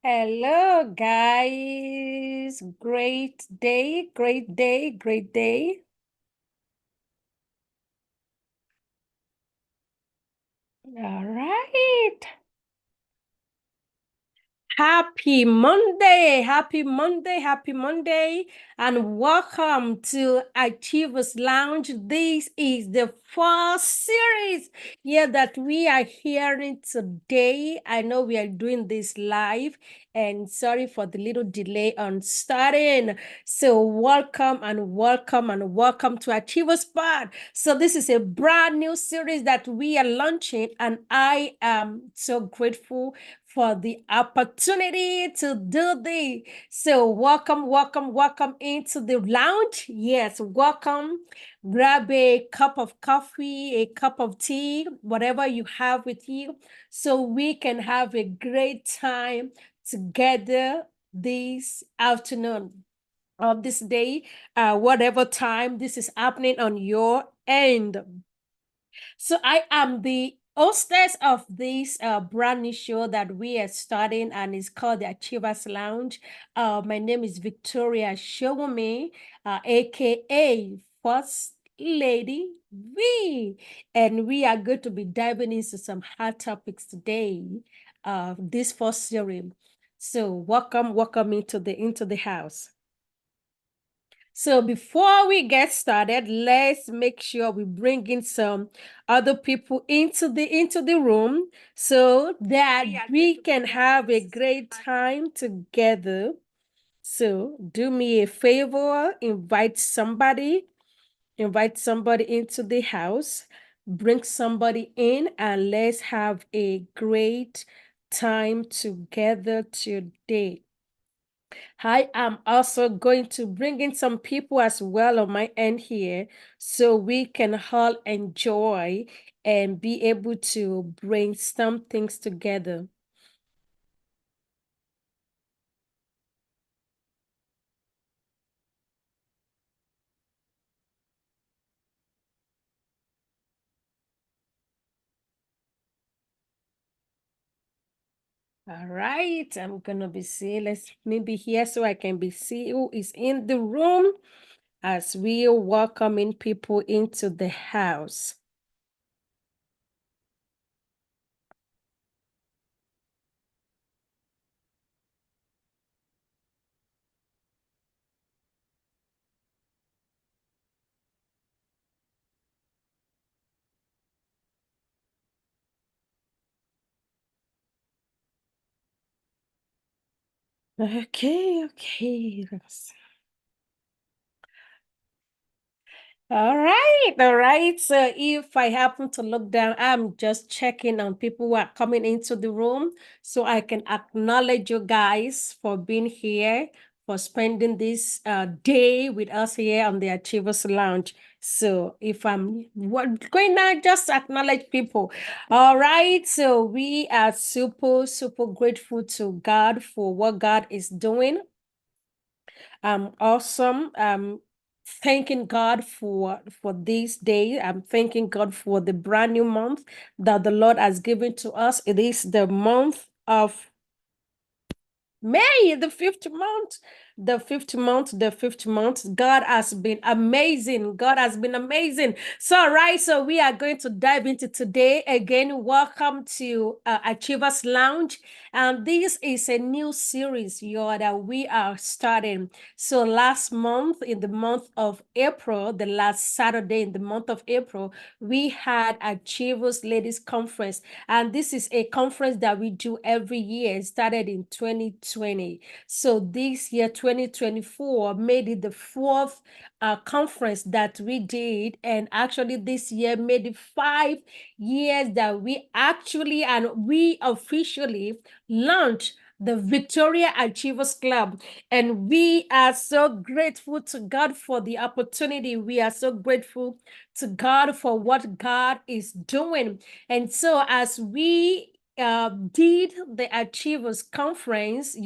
Hello, guys. Great day, great day, great day. All right. Happy Monday, happy Monday, and welcome to Achievers Lounge. This is the first series that we are hearing today. I know we are doing this live, and sorry for the little delay on starting. So, welcome and welcome and welcome to Achievers Pod. So, this is a brand new series that we are launching, and I am so grateful for the opportunity to do this. So, welcome into the lounge. Yes, welcome. Grab a cup of coffee, a cup of tea, whatever you have with you, so we can have a great time together this afternoon of this day, whatever time this is happening on your end. So I am the hostess of this brand new show that we are starting, and it's called the Achievers Lounge. My name is Victoria Showme, aka First Lady V, and we are going to be diving into some hot topics today. This first series. So welcome into the house. So before we get started, let's make sure we bring in some other people into the room so that we can have a great time together. So do me a favor, invite somebody into the house, bring somebody in, and let's have a great time together today. I am also going to bring in some people as well on my end here so we can all enjoy and be able to bring some things together. All right, I'm gonna be seeing, let's maybe here so I can be see who is in the room as we are welcoming people into the house. Okay. All right. So if I happen to look down, I'm just checking on people who are coming into the room so I can acknowledge you guys for being here, for spending this day with us here on the Achievers Lounge. So if I'm going now, just acknowledge people. All right. So we are super grateful to God for what God is doing. Awesome. Thanking God for this day. I'm thanking God for the brand new month that the Lord has given to us. It is the month of May, the fifth month, the fifth month. God has been amazing. God has been amazing. So, all right, so we are going to dive into today. Again, welcome to Achievers Lounge. And this is a new series, y'all, that we are starting. So, last month, in the month of April, the last Saturday in the month of April, we had Achievers Ladies Conference. And this is a conference that we do every year. It started in 2020. So this year, 2024, made it the fourth conference that we did. And actually, this year made it 5 years that we actually and we officially launched the Victoria Achievers Club. And we are so grateful to God for the opportunity. We are so grateful to God for what God is doing. And so, as we did the Achievers Conference,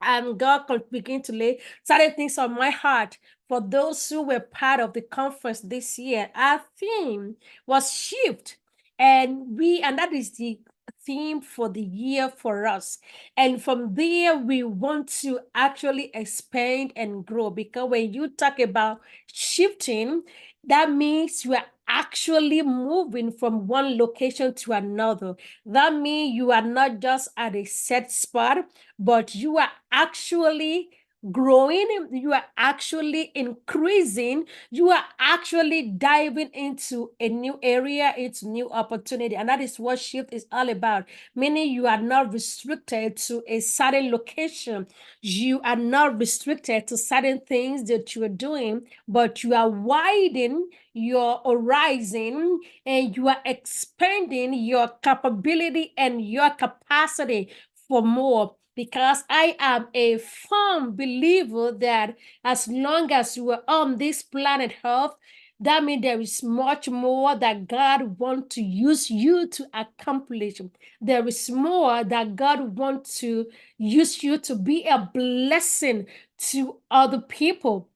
and God could begin to lay certain things on my heart for those who were part of the conference this year. Our theme was shift. And that is the theme for the year for us. And from there, we want to actually expand and grow, because when you talk about shifting, that means you are actually moving from one location to another. That means you are not just at a set spot, but you are actually growing, you are actually increasing, you are actually diving into a new area, into new opportunity. And that is what shift is all about. Meaning you are not restricted to a certain location. You are not restricted to certain things that you are doing, but you are widening your horizon, and you are expanding your capability and your capacity for more. Because I am a firm believer that as long as you are on this planet Earth, that means there is much more that God wants to use you to accomplish. There is more that God wants to use you to be a blessing to other people.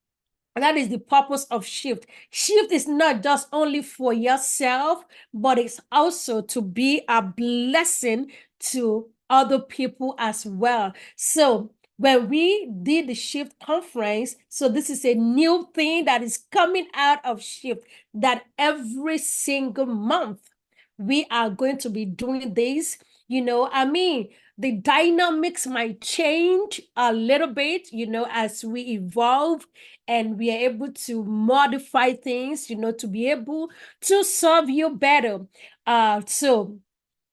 And that is the purpose of shift. Shift is not just only for yourself, but it's also to be a blessing to other people as well. So when we did the shift conference, so this is a new thing that is coming out of shift, that every single month we are going to be doing this. I mean, the dynamics might change a little bit, as we evolve and we are able to modify things, to be able to serve you better.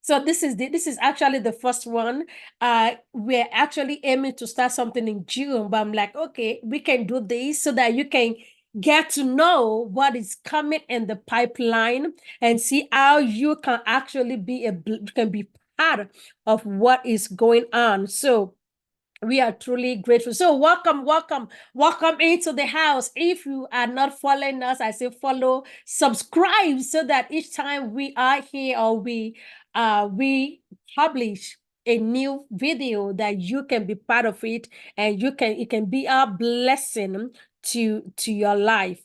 So this is actually the first one. We're actually aiming to start something in June, but I'm like, okay, we can do this so that you can get to know what is coming in the pipeline and see how you can actually can be part of what is going on. So we are truly grateful. So welcome into the house. If you are not following us, I say follow, subscribe, so that each time we are here or we publish a new video, that you can be part of it, and it can be a blessing to your life.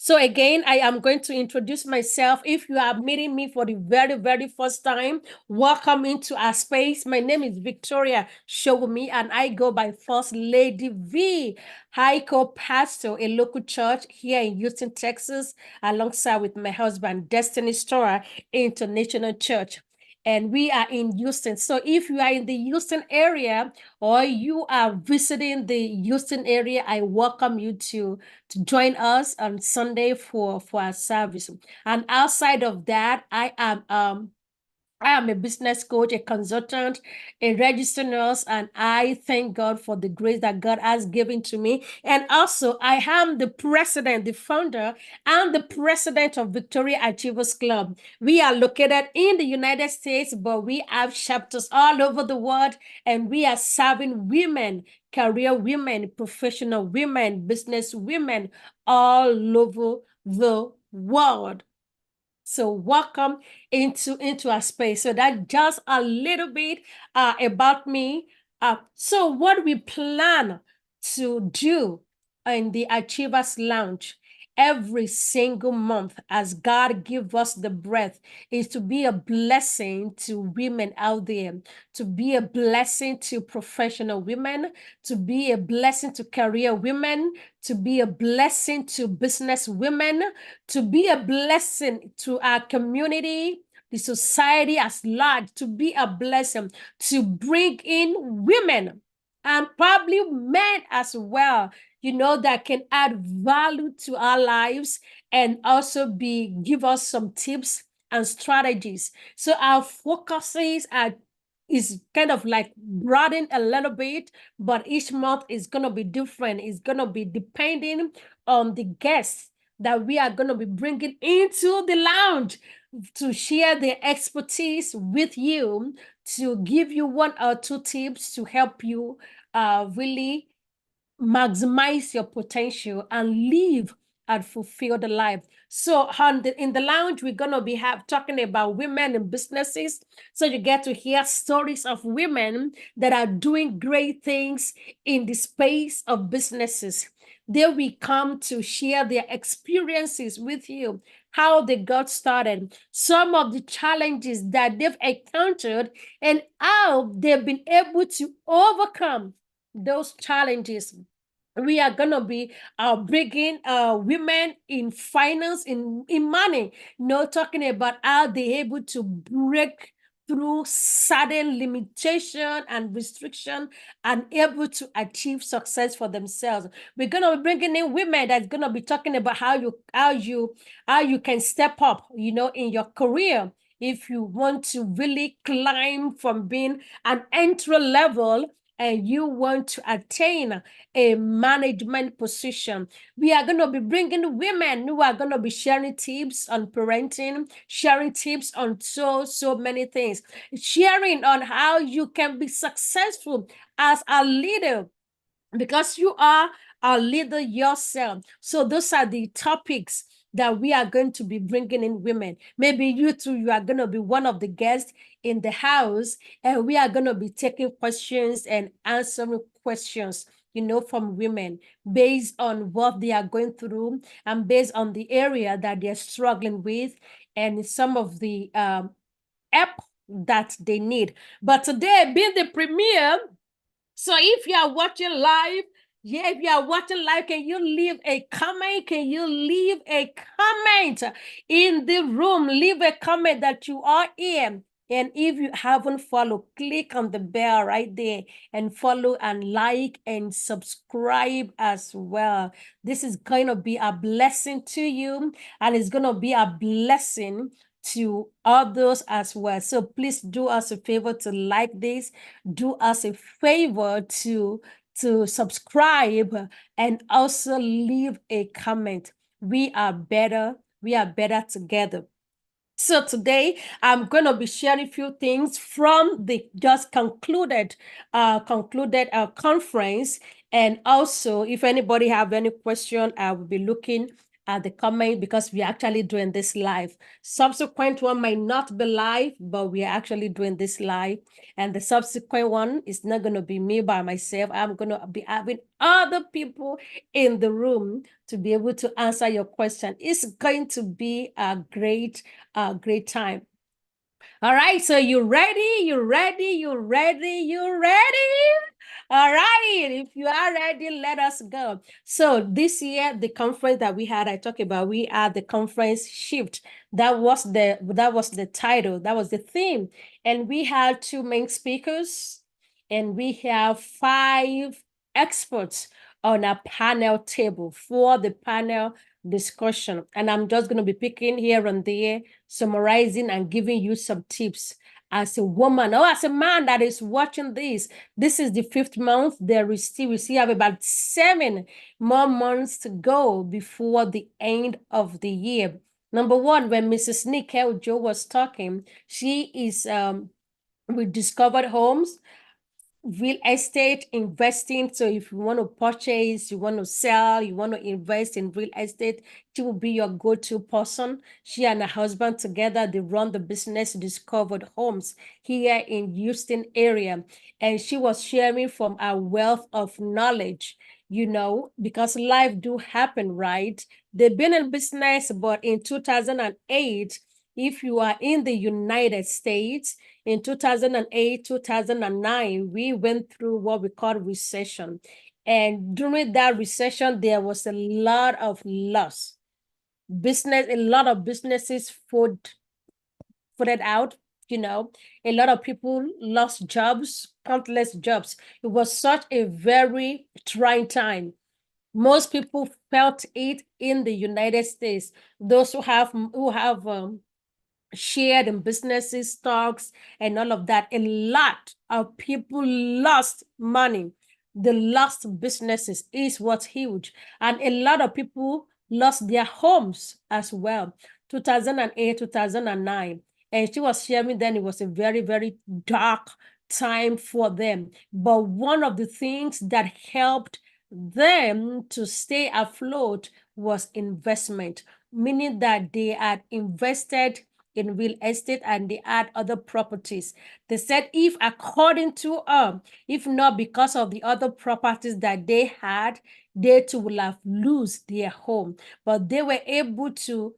So again, I am going to introduce myself. If you are meeting me for the very, very first time, welcome into our space. My name is Victoria Showumi, and I go by First Lady V. I co-pastor a local church here in Houston, Texas, alongside with my husband, Destiny Storer International Church. And we are in Houston. So if you are in the Houston area, or you are visiting the Houston area, I welcome you to join us on Sunday for our service. And outside of that, I am a business coach, a consultant, a registered nurse, and I thank God for the grace that God has given to me. And also, I am the president, the founder, and the president of Victoria Achievers Club. We are located in the United States, but we have chapters all over the world, and we are serving women, career women, professional women, business women all over the world. So welcome into our space. So that just a little bit about me. So what we plan to do in the Achievers Lounge every single month, as God give us the breath, is to be a blessing to women out there, to be a blessing to professional women, to be a blessing to career women, to be a blessing to business women, to be a blessing to our community, the society as large, to be a blessing, to bring in women and probably men as well, that can add value to our lives, and also give us some tips and strategies. So our focuses is kind of like broadened a little bit, but each month is going to be different. It's going to be depending on the guests that we are going to be bringing into the lounge to share their expertise with you, to give you one or two tips to help you really maximize your potential and live and fulfill the life. So in the lounge, we're going to be talking about women in businesses. So you get to hear stories of women that are doing great things in the space of businesses. They will come to share their experiences with you, how they got started, some of the challenges that they've encountered, and how they've been able to overcome those challenges. We are going to be bringing women in finance, in money, talking about how they're able to break through certain limitation and restriction and able to achieve success for themselves. We're going to be bringing in women that's going to be talking about how you can step up, in your career, if you want to really climb from being an entry level and you want to attain a management position. We are going to be bringing women who are going to be sharing tips on parenting, sharing tips on so many things, sharing on how you can be successful as a leader, because you are a leader yourself. So those are the topics that we are going to be bringing in women. Maybe you too, you are going to be one of the guests in the house, and we are going to be taking questions and answering questions, from women based on what they are going through and based on the area that they're struggling with and some of the help that they need. But today, being the premiere, so if you are watching live, if you are watching live, can you leave a comment? Can you leave a comment in the room? Leave a comment that you are in. And if you haven't followed, click on the bell right there and follow and like and subscribe as well. This is going to be a blessing to you, and it's going to be a blessing to others as well. So please do us a favor to like this, do us a favor to subscribe, and also leave a comment. We are better together. So today I'm going to be sharing a few things from the just concluded conference. And also, if anybody have any question, I will be looking at the comment, because we are actually doing this live. Subsequent one might not be live, but we are actually doing this live. And the subsequent one is not going to be me by myself. I'm going to be having other people in the room to be able to answer your question. It's going to be a great time. All right, so you ready? You ready? You ready? You ready? All right, if you are ready, let us go. So this year, the conference that we had, I talked about, we had the conference Shift. That was the title, that was the theme. And we had 2 main speakers, and we have 5 experts on a panel table for the panel discussion. And I'm just going to be picking here and there, summarizing and giving you some tips. As a woman or as a man that is watching this is the 5th month. We still have about 7 more months to go before the end of the year. Number one, when Mrs. Nicole Joe was talking, she is with Discovered Homes, real estate investing. So if you want to purchase, you want to sell, you want to invest in real estate, she will be your go-to person. She and her husband together, they run the business Discovered Homes here in Houston area. And she was sharing from a wealth of knowledge, because life do happen, right? They've been in business, but in 2008, if you are in the United States, in 2008, 2009, we went through what we call recession. And during that recession, there was a lot of loss. A lot of businesses footed out, a lot of people lost jobs, countless jobs. It was such a very trying time. Most people felt it in the United States. Those who have shared in businesses, stocks, and all of that. A lot of people lost money. The lost businesses is what's huge. And a lot of people lost their homes as well. 2008, 2009. And she was sharing then it was a very, very dark time for them. But one of the things that helped them to stay afloat was investment, meaning that they had invested in real estate and they had other properties. They said if according to if not because of the other properties that they had, they too will have lose their home. But they were able to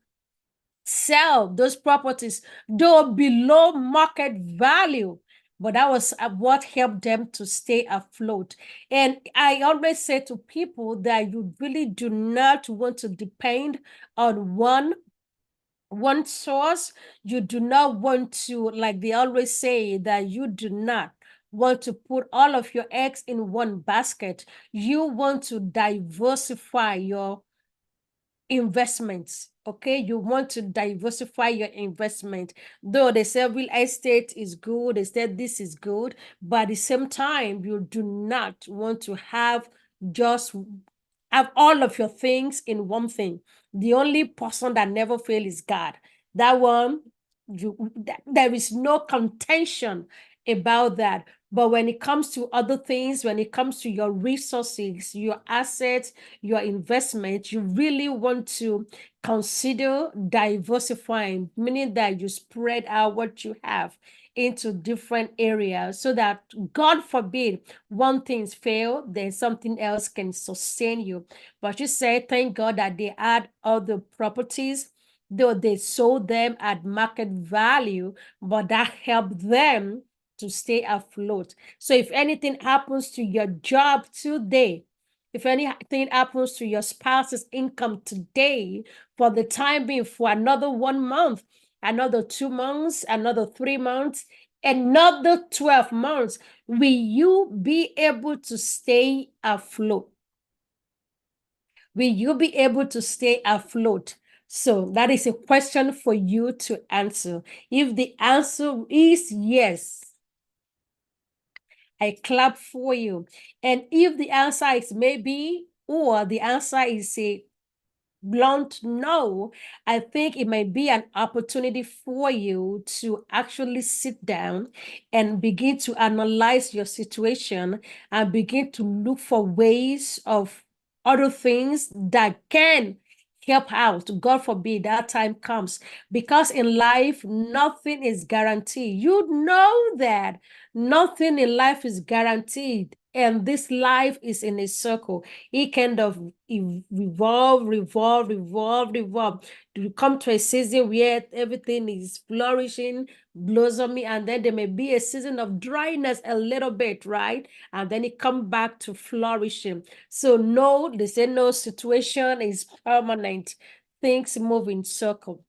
sell those properties, though below market value. But that was what helped them to stay afloat. And I always say to people that you really do not want to depend on one source. You do not want to, like they always say, that you do not want to put all of your eggs in one basket. You want to diversify your investments. Okay, you want to diversify your investment. Though they say real estate is good, they said this is good, but at the same time, you do not want to just have all of your things in one thing. The only person that never fails is God. That one, there is no contention about that. But when it comes to other things, when it comes to your resources, your assets, your investment, you really want to consider diversifying, meaning that you spread out what you have into different areas so that, God forbid, one thing's fail, then something else can sustain you. But you say, thank God that they had other properties, though they sold them at market value, but that helped them to stay afloat. So if anything happens to your job today, if anything happens to your spouse's income today, for the time being, for another 1 month, another 2 months, another 3 months, another 12 months, will you be able to stay afloat? Will you be able to stay afloat? So that is a question for you to answer. If the answer is yes, I clap for you. And if the answer is maybe, or the answer is a blunt no, I think it might be an opportunity for you to actually sit down and begin to analyze your situation and begin to look for ways of other things that can help out. God forbid that time comes. Because in life, nothing is guaranteed. You know that nothing in life is guaranteed. And this life is in a circle. It kind of revolve, revolve, revolve, revolve. To come to a season where everything is flourishing, blossoming, and then there may be a season of dryness a little bit, right? And then it come back to flourishing. So no, they say no situation is permanent. Things move in circle.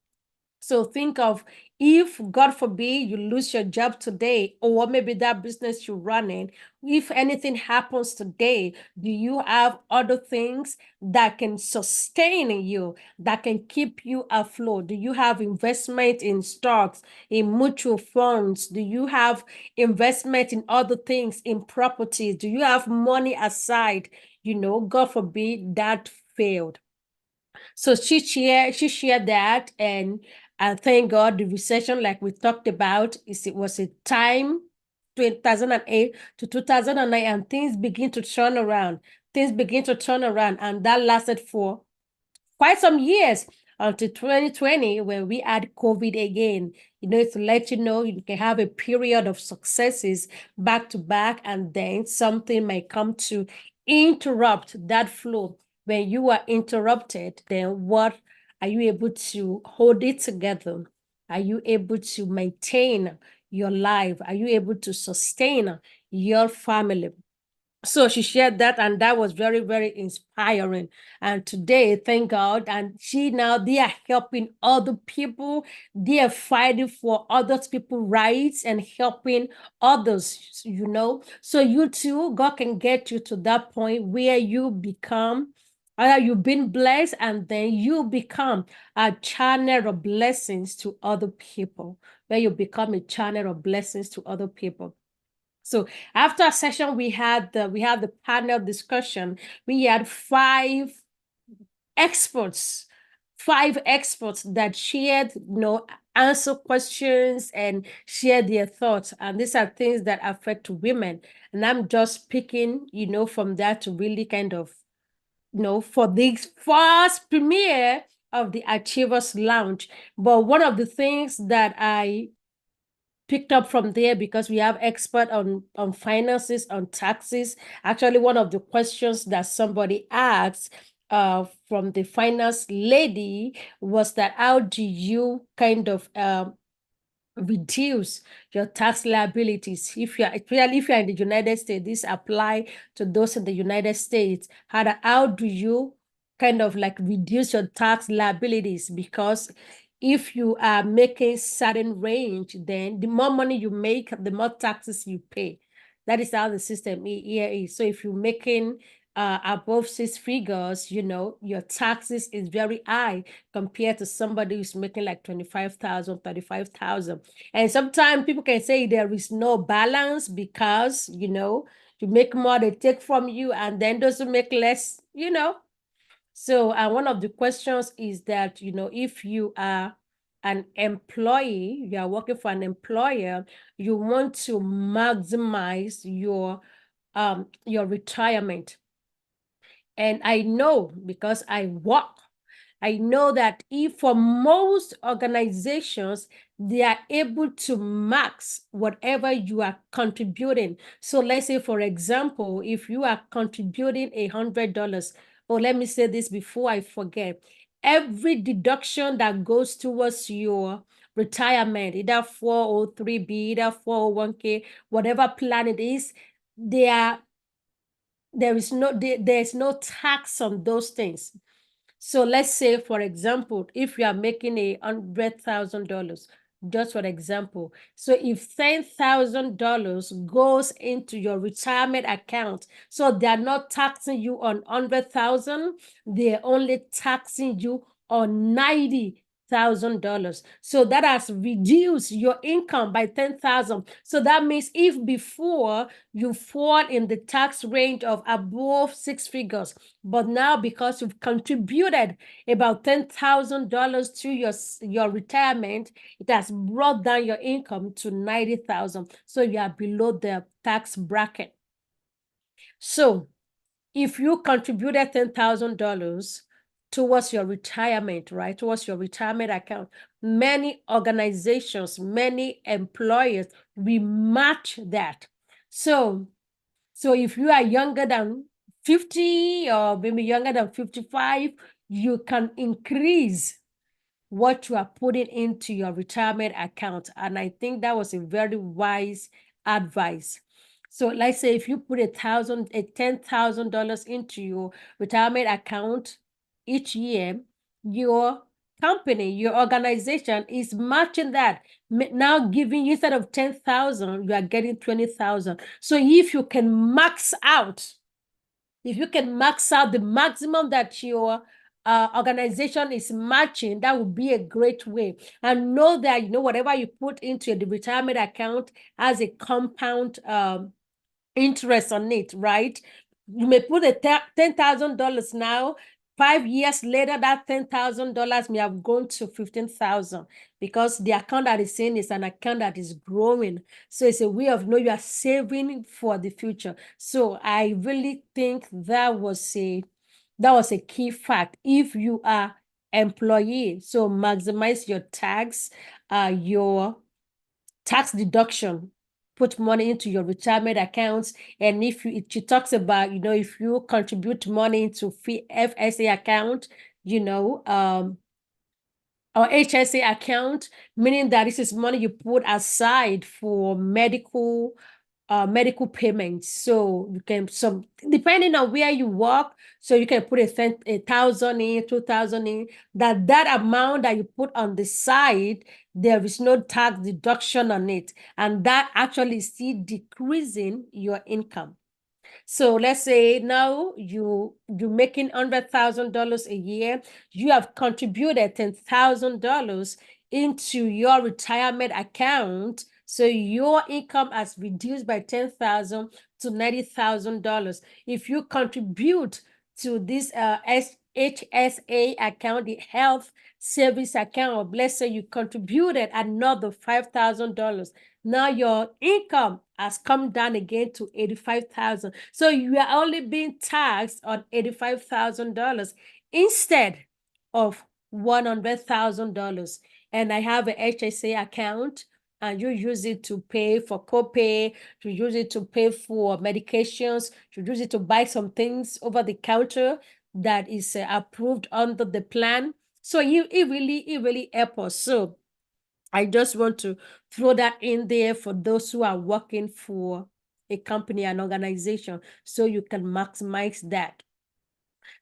So think of, if God forbid you lose your job today, or maybe that business you're running, if anything happens today, do you have other things that can sustain you, that can keep you afloat? Do you have investment in stocks, in mutual funds? Do you have investment in other things, in properties? Do you have money aside? God forbid that failed. So she shared that, and thank God the recession, like we talked about, it was a time 2008 to 2009, and things begin to turn around. Things begin to turn around, and that lasted for quite some years until 2020, when we had COVID again. To let you know, you can have a period of successes back to back, and then something may come to interrupt that flow. When you are interrupted, then what are you able to hold it together? Are you able to maintain your life? Are you able to sustain your family? So she shared that, and that was very, very inspiring. And today, thank God, and they are helping other people. They are fighting for other people's rights and helping others. So you too, God can get you to that point where you become, either you've been blessed, and then you become a channel of blessings to other people, where you become a channel of blessings to other people. So after a session, we had the panel discussion. We had experts, five experts that shared, answer questions and share their thoughts. And these are things that affect women. And I'm just picking, from that to really kind of, for this first premiere of the Achievers Lounge. But one of the things that I picked up from there, because we have expert on finances, on taxes. Actually, one of the questions that somebody asked from the finance lady was that how do you kind of reduce your tax liabilities if you're, especially if you're in the United States. This apply to those in the United States. How do you kind of like reduce your tax liabilities? Because if you are making certain range, then the more money you make, the more taxes you pay. That is how the system here is. So if you're making above six figures, you know, your taxes is very high compared to somebody who's making like 25,000, 35,000. And sometimes people can say there is no balance because, you know, you make more, they take from you, and then those who make less, you know. So one of the questions is that, you know, if you are an employee, you are working for an employer, you want to maximize your retirement. And I know, because I work, I know that if for most organizations, they are able to max whatever you are contributing. So let's say, for example, if you are contributing $100, or let me say this before I forget, every deduction that goes towards your retirement, either 403B, either 401k, whatever plan it is, there's no tax on those things. So let's say, for example, if you are making $100,000, just for example, so if $10,000 goes into your retirement account, so they're not taxing you on 100,000, they're only taxing you on $90,000. So that has reduced your income by 10,000. So that means if before you fall in the tax range of above six figures, but now because you've contributed about $10,000 to your retirement, it has brought down your income to 90,000. So you are below the tax bracket. So if you contributed $10,000 towards your retirement, right, towards your retirement account, many organizations, many employers will match that. So if you are younger than 50 or maybe younger than 55, you can increase what you are putting into your retirement account. And I think that was a very wise advice. So let's say if you put $10,000 into your retirement account each year, your company, your organization is matching that. Now giving you, instead of 10,000, you are getting 20,000. So if you can max out, the maximum that your organization is matching, that would be a great way. And know that, you know, whatever you put into the retirement account has a compound interest on it, right? You may put $10,000 now. 5 years later, that $10,000 may have gone to 15,000, because the account that is in is an account that is growing. So it's a way of you are saving for the future. So I really think that was a key fact. If you are employee, so maximize your your tax deduction, put money into your retirement accounts. And if she talks about, you know, if you contribute money into FSA account, you know, or HSA account, meaning that this is money you put aside for medical payments. So you can, depending on where you work, so you can put 1,000 in, 2,000 in, that amount that you put on the side, there is no tax deduction on it. And that actually is still decreasing your income. So let's say now you're making $100,000 a year. You have contributed $10,000 into your retirement account. So your income has reduced by $10,000 to $90,000. If you contribute to this HSA account, the health service account, let's say you contributed another $5,000. Now your income has come down again to $85,000. So you are only being taxed on $85,000 instead of $100,000. And I have an HSA account, and you use it to pay for copay, to use it to pay for medications, to use it to buy some things over the counter. that is approved under the plan. So it really helps us. So I just want to throw that in there for those who are working for a company, an organization, so you can maximize that.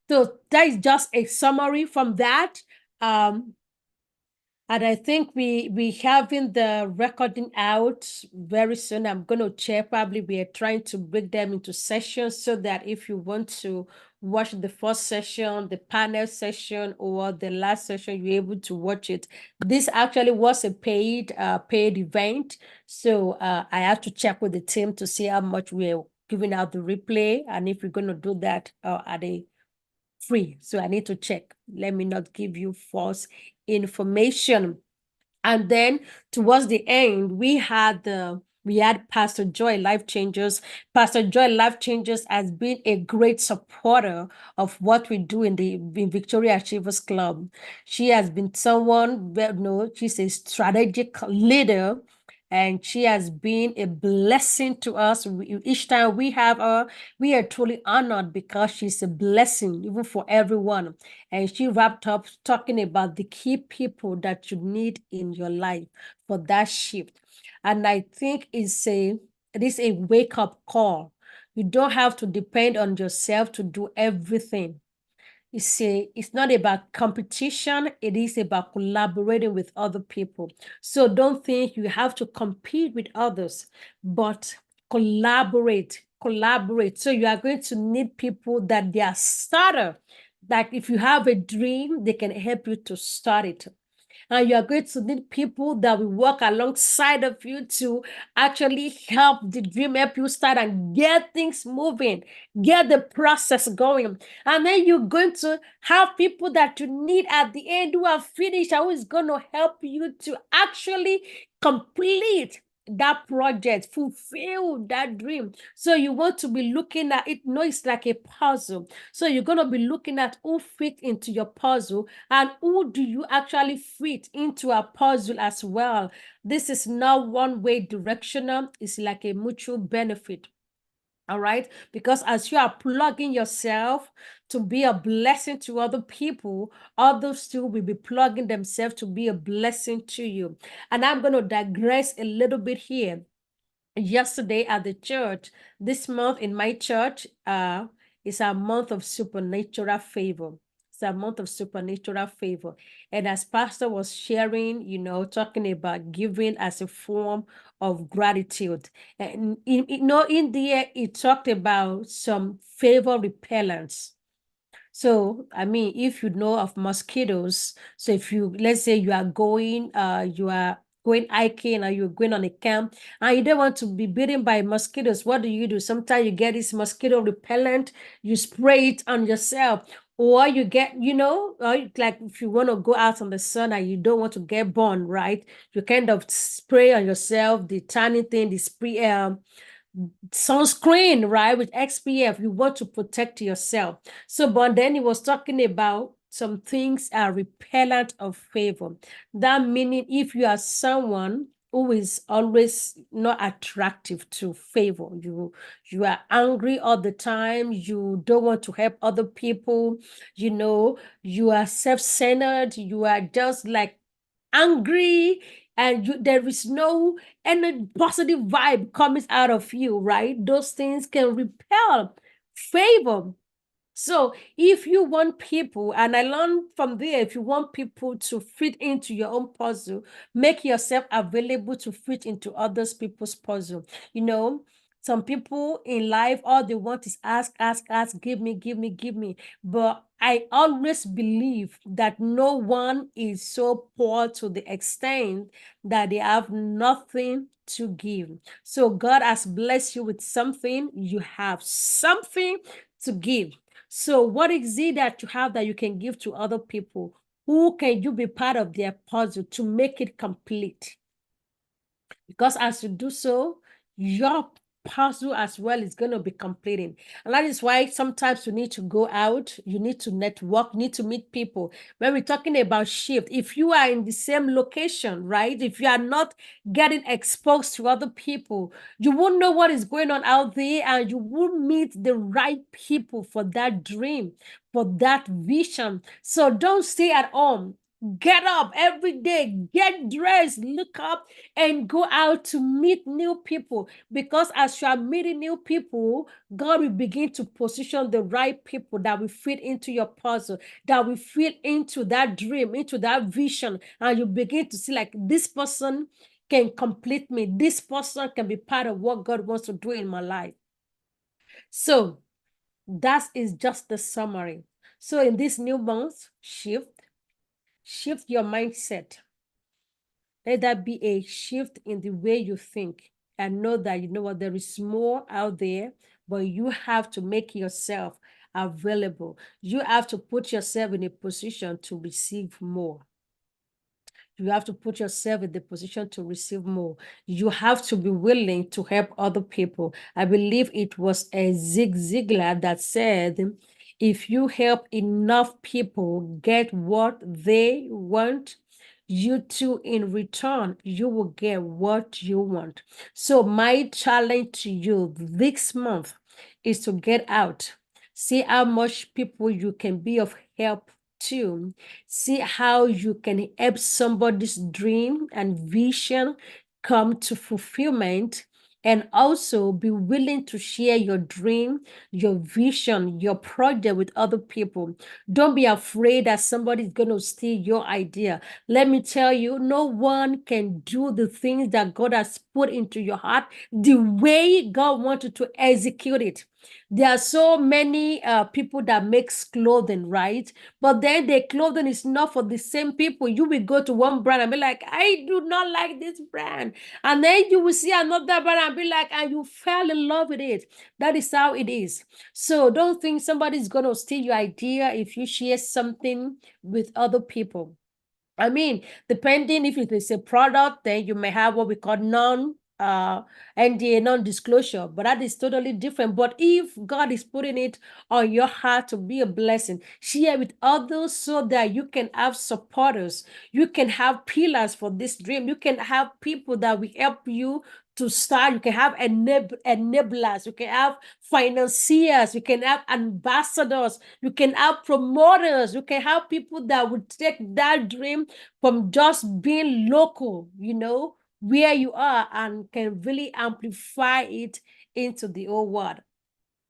So that is just a summary from that. And I think we having the recording out very soon. I'm going to check. Probably we are trying to break them into sessions so that if you want to watch the first session, the panel session, or the last session, you're able to watch it. This actually was a paid event. So I have to check with the team to see how much we're giving out the replay, and if we're going to do that at a free. So I need to check. Let me not give you false information. And then towards the end, we had Pastor Joy Life Changers. Pastor Joy Life Changers has been a great supporter of what we do in Victoria Achievers Club. She has been someone, she's a strategic leader, and she has been a blessing to us. Each time we have her, we are truly honored because she's a blessing even for everyone. And she wrapped up talking about the key people that you need in your life for that shift. And I think it is a wake-up call. You don't have to depend on yourself to do everything. It's not about competition, it is about collaborating with other people. So don't think you have to compete with others, but collaborate. So you are going to need people that they are starter. Like if you have a dream, they can help you to start it. And you are going to need people that will work alongside of you to actually help the dream, help you start and get things moving, get the process going. And then you're going to have people that you need at the end who are finished and who is going to help you to actually complete that project, fulfill that dream. So you want to be looking at it. No, it's like a puzzle. So you're going to be looking at who fit into your puzzle and who do you actually fit into a puzzle as well. This is not one way directional, it's like a mutual benefit. All right, because as you are plugging yourself to be a blessing to other people, others too will be plugging themselves to be a blessing to you. And I'm going to digress a little bit here. Yesterday at the church, this month in my church, is a month of supernatural favor. It's a month of supernatural favor. And as Pastor was sharing, talking about giving as a form of gratitude. And in there, he talked about some favor repellents. So, I mean, if you know of mosquitoes, so if let's say you are going hiking or you're going on a camp and you don't want to be bitten by mosquitoes, what do? Sometimes you get this mosquito repellent, you spray it on yourself. Or you get, like if you want to go out on the sun and you don't want to get burned, right? You kind of spray on yourself, the tanning thing, the spray, sunscreen, right? With SPF, you want to protect yourself. So, but then he was talking about some things are repellent of favor. That meaning if you are someone who is always not attractive to favor, you are angry all the time, you don't want to help other people, you are self-centered, you are just like angry, and there is no any positive vibe comes out of you, right? Those things can repel favor. So if you want people, and I learned from there, if you want people to fit into your own puzzle, make yourself available to fit into others people's puzzle. Some people in life, all they want is ask, give me, give me, give me. But I always believe that no one is so poor to the extent that they have nothing to give. So God has blessed you with something, you have something to give. So what is it that you have that you can give to other people? Who can you be part of their puzzle to make it complete? Because as you do so, your puzzle as well is going to be completing. And that is why sometimes you need to go out, you need to network, you need to meet people. When we're talking about shift, if you are in the same location, right? If you are not getting exposed to other people, you won't know what is going on out there, and you won't meet the right people for that dream, for that vision. So don't stay at home. Get up every day, get dressed, look up, and go out to meet new people. Because as you are meeting new people, God will begin to position the right people that will fit into your puzzle, that will fit into that dream, into that vision. And you begin to see, like, this person can complete me. This person can be part of what God wants to do in my life. So that is just the summary. So in this new month, shift your mindset. Let that be a shift in the way you think, and know that, you know what, there is more out there, but you have to make yourself available. You have to put yourself in a position to receive more. You have to put yourself in the position to receive more. You have to be willing to help other people. I believe it was a Zig Ziglar that said, if you help enough people get what they want, you too, in return, you will get what you want. So my challenge to you this month is to get out. See how much people you can be of help to. See how you can help somebody's dream and vision come to fulfillment, and also be willing to share your dream, your vision, your project with other people. Don't be afraid that somebody's going to steal your idea. Let me tell you, no one can do the things that God has put into your heart the way God wanted to execute it. There are so many people that makes clothing, right? But then the clothing is not for the same people. You will go to one brand and be like, I do not like this brand. And then you will see another brand and be like, and you fell in love with it. That is how it is. So don't think somebody's going to steal your idea if you share something with other people. I mean, depending if it is a product, then you may have what we call NDA, non-disclosure, but that is totally different. But if God is putting it on your heart to be a blessing, share with others so that you can have supporters, you can have pillars for this dream, you can have people that will help you to start. You can have enablers, you can have financiers, you can have ambassadors, you can have promoters, you can have people that would take that dream from just being local, where you are, and can really amplify it into the whole world.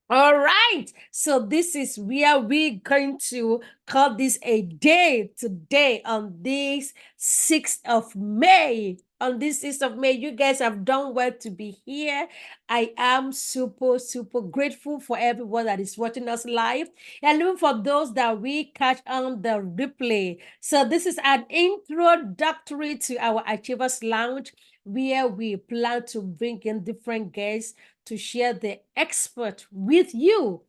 All right. So this is where we're going to call this a day today on this 6th of May. On this 6th of May, you guys have done well to be here. I am super, super grateful for everyone that is watching us live, and even for those that we catch on the replay. So this is an introductory to our Achievers Lounge, where we plan to bring in different guests to share the expert with you,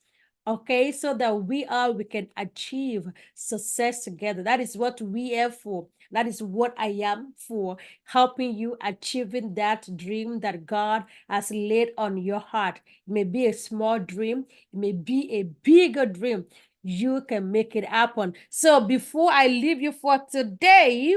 okay, so that we can achieve success together. That is what we are for. That is what I am for, helping you achieving that dream that God has laid on your heart. It may be a small dream, it may be a bigger dream. You can make it happen. So before I leave you for today,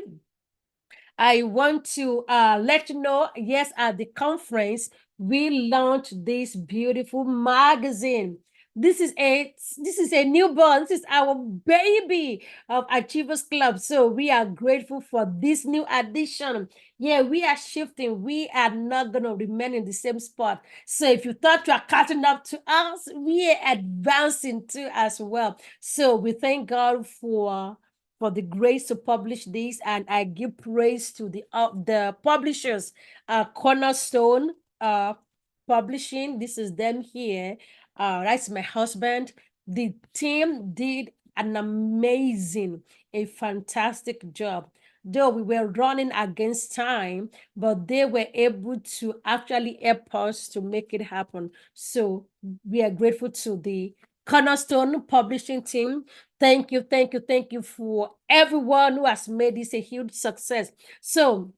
I want to let you know, yes, at the conference, we launched this beautiful magazine. This is a newborn. This is our baby of Achievers Club. So we are grateful for this new addition. Yeah, we are shifting. We are not gonna remain in the same spot. So if you thought you are catching up to us, we are advancing too as well. So we thank God for the grace to publish this, and I give praise to the publishers, Cornerstone Publishing. This is them here. That's my husband. The team did an amazing, a fantastic job. Though we were running against time, but they were able to actually help us to make it happen. So we are grateful to the Cornerstone Publishing team. Thank you, thank you, thank you for everyone who has made this a huge success. So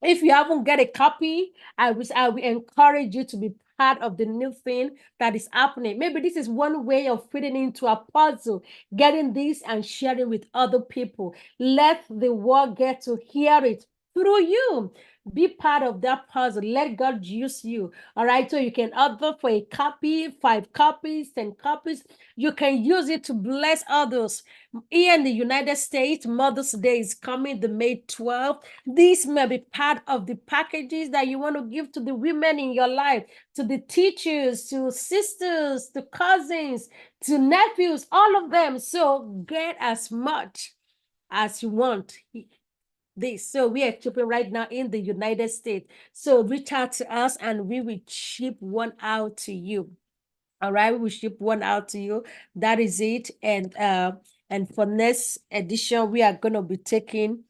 if you haven't got a copy, I will encourage you to be part of the new thing that is happening. Maybe this is one way of fitting into a puzzle, getting this and sharing with other people. Let the world get to hear it through you. Be part of that puzzle. Let God use you. All right. So you can order for a copy, 5 copies, 10 copies. You can use it to bless others. Here in the United States, Mother's Day is coming, the May 12th. These may be part of the packages that you want to give to the women in your life, to the teachers, to sisters, to cousins, to nephews, all of them. So get as much as you want this. So we are shipping right now in the United States. So reach out to us and we will ship one out to you. All right, we will ship one out to you. That is it. And for next edition, we are gonna be taking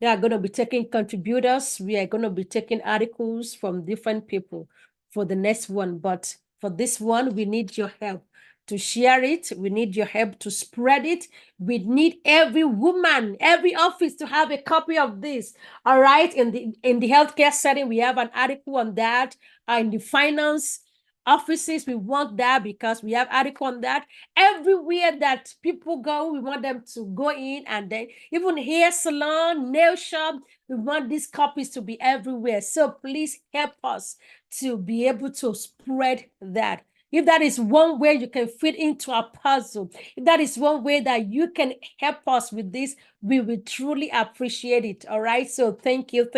contributors. We are going to be taking articles from different people for the next one. But for this one, we need your help to share it. We need your help to spread it. We need every woman, every office to have a copy of this. All right. In the healthcare setting, we have an article on that. In the finance offices, we want that because we have article on that. Everywhere that people go, we want them to go in, and then even hair salon, nail shop, we want these copies to be everywhere. So please help us to be able to spread that. If that is one way you can fit into a puzzle, if that is one way that you can help us with this, we will truly appreciate it. All right. So thank you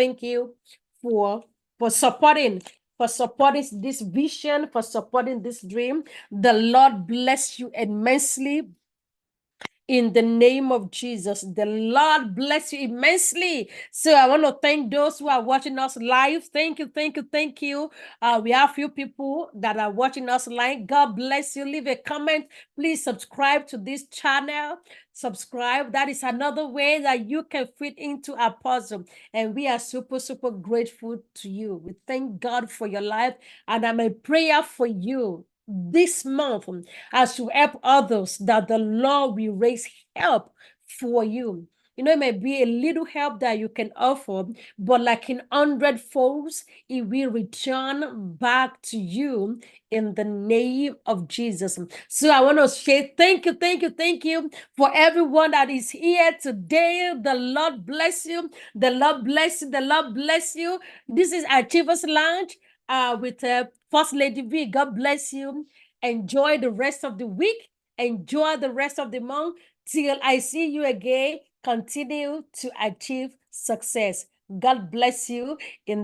for supporting this vision, for supporting this dream. The Lord bless you immensely. In the name of Jesus, the Lord bless you immensely. So I want to thank those who are watching us live. Thank you, thank you, thank you. We have a few people that are watching us live. God bless you. Leave a comment. Please subscribe to this channel. Subscribe. That is another way that you can fit into our puzzle. And we are super, super grateful to you. We thank God for your life. And I'm a prayer for you this month as you help others, that the Lord will raise help for you. You know, it may be a little help that you can offer, but like in 100-folds, it will return back to you in the name of Jesus. So I want to say thank you, thank you, thank you for everyone that is here today. The Lord bless you. The Lord bless you. The Lord bless you. This is Achievers Lounge with First Lady V. God bless you. Enjoy the rest of the week. Enjoy the rest of the month. Till I see you again, continue to achieve success. God bless you. In